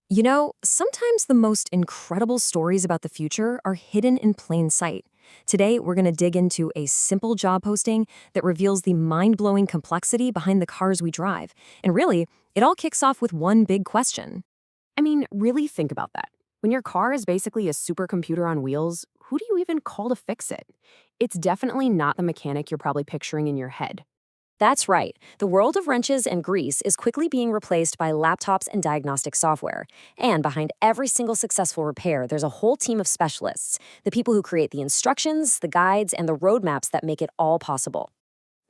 Sometimes the most incredible stories about the future are hidden in plain sight. Today, we're going to dig into a simple job posting that reveals the mind-blowing complexity behind the cars we drive. And really, it all kicks off with one big question. Really think about that. When your car is basically a supercomputer on wheels, who do you even call to fix it? It's definitely not the mechanic you're probably picturing in your head. That's right. The world of wrenches and grease is quickly being replaced by laptops and diagnostic software. And behind every single successful repair, there's a whole team of specialists, the people who create the instructions, the guides, and the roadmaps that make it all possible.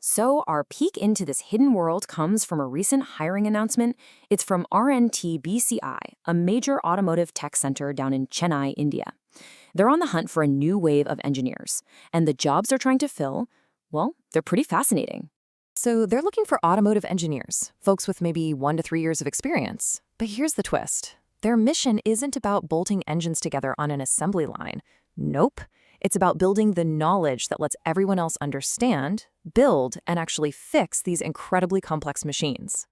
So, our peek into this hidden world comes from a recent hiring announcement. It's from RNTBCI, a major automotive tech center down in Chennai, India. They're on the hunt for a new wave of engineers, and the jobs they're trying to fill, well, they're pretty fascinating. So they're looking for automotive engineers, folks with maybe 1 to 3 years of experience. But here's the twist. Their mission isn't about bolting engines together on an assembly line. Nope. It's about building the knowledge that lets everyone else understand, build, and actually fix these incredibly complex machines.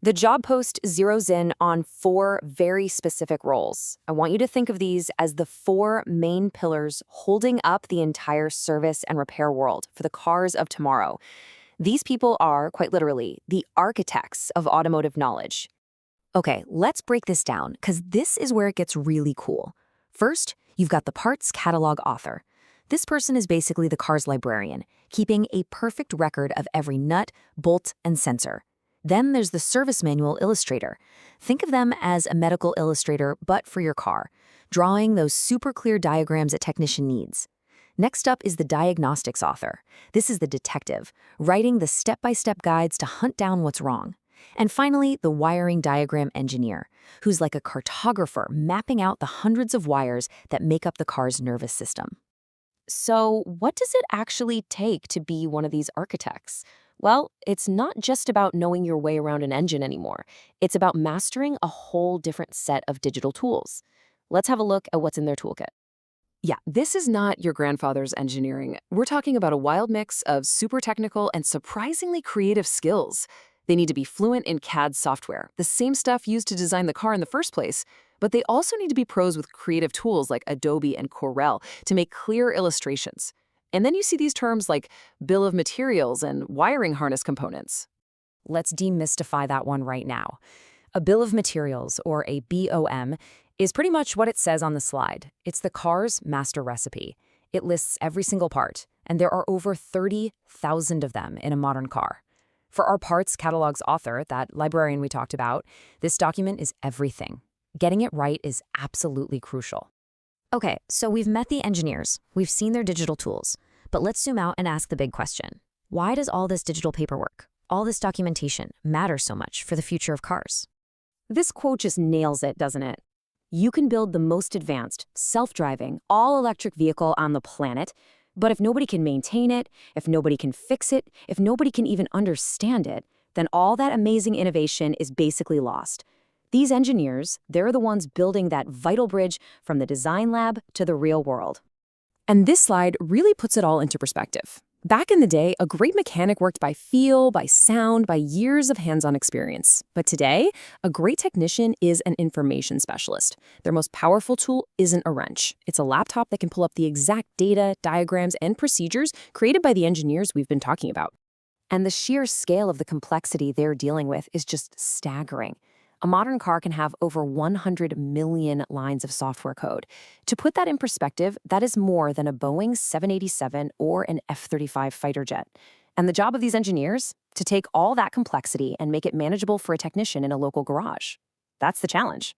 The job post zeroes in on 4 very specific roles. I want you to think of these as the 4 main pillars holding up the entire service and repair world for the cars of tomorrow. These people are, quite literally, the architects of automotive knowledge. Okay, let's break this down, because this is where it gets really cool. First, you've got the Parts Catalogue Author. This person is basically the car's librarian, keeping a perfect record of every nut, bolt, and sensor. Then there's the Service Manual Illustrator. Think of them as a medical illustrator, but for your car, drawing those super clear diagrams a technician needs. Next up is the Diagnostics Author. This is the detective, writing the step-by-step guides to hunt down what's wrong. And finally, the Wiring Diagram Engineer, who's like a cartographer mapping out the hundreds of wires that make up the car's nervous system. So, what does it actually take to be one of these architects? Well, it's not just about knowing your way around an engine anymore. It's about mastering a whole different set of digital tools. Let's have a look at what's in their toolkit. Yeah, this is not your grandfather's engineering. We're talking about a wild mix of super technical and surprisingly creative skills. They need to be fluent in CAD software, the same stuff used to design the car in the first place, but they also need to be pros with creative tools like Adobe and Corel to make clear illustrations. And then you see these terms like bill of materials and wiring harness components. Let's demystify that one right now. A bill of materials, or a BOM, is pretty much what it says on the slide. It's the car's master recipe. It lists every single part, and there are over 30,000 of them in a modern car. For our Parts Catalogue's author, that librarian we talked about, this document is everything. Getting it right is absolutely crucial. Okay, so we've met the engineers, we've seen their digital tools, but let's zoom out and ask the big question. Why does all this digital paperwork, all this documentation, matter so much for the future of cars? This quote just nails it, doesn't it? You can build the most advanced, self-driving, all-electric vehicle on the planet, but if nobody can maintain it, if nobody can fix it, if nobody can even understand it, then all that amazing innovation is basically lost. These engineers, they're the ones building that vital bridge from the design lab to the real world. And this slide really puts it all into perspective. Back in the day, a great mechanic worked by feel, by sound, by years of hands-on experience. But today, a great technician is an information specialist. Their most powerful tool isn't a wrench. It's a laptop that can pull up the exact data, diagrams, and procedures created by the engineers we've been talking about. And the sheer scale of the complexity they're dealing with is just staggering. A modern car can have over 100 million lines of software code. To put that in perspective, that is more than a Boeing 787 or an F-35 fighter jet. And the job of these engineers? To take all that complexity and make it manageable for a technician in a local garage. That's the challenge.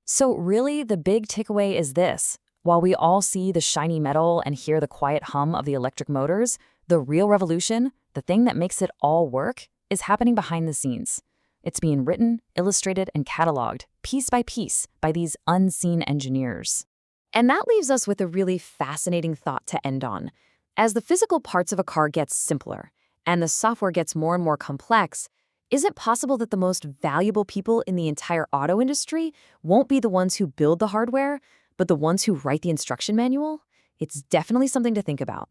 So really, the big takeaway is this. While we all see the shiny metal and hear the quiet hum of the electric motors, the real revolution, the thing that makes it all work, is happening behind the scenes. It's being written, illustrated, and cataloged, piece by piece, by these unseen engineers. And that leaves us with a really fascinating thought to end on. As the physical parts of a car get simpler, and the software gets more and more complex, is it possible that the most valuable people in the entire auto industry won't be the ones who build the hardware, but the ones who write the instruction manual? It's definitely something to think about.